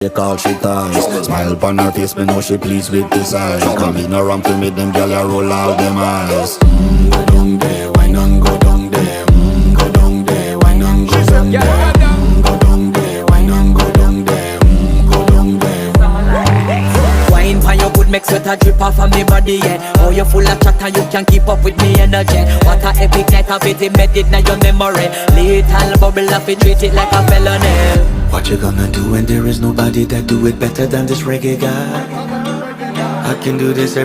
They call she ties. Smile upon her face, me know she pleased with this eyes. Come in around to me, them gyal a roll out them eyes. Go down there, why not go down there? Go down there, why not go down there? Go down there, why not go down there? Go down there. Wine for your good, make sweat a drip off of me body, yeah. Oh, you full of chatter, you can keep up with me energy. What a epic night of it, embedded in your memory. Little bubble of it, treat it like a felony. What you gonna do when there is nobody that do it better than this reggae guy? I can do this every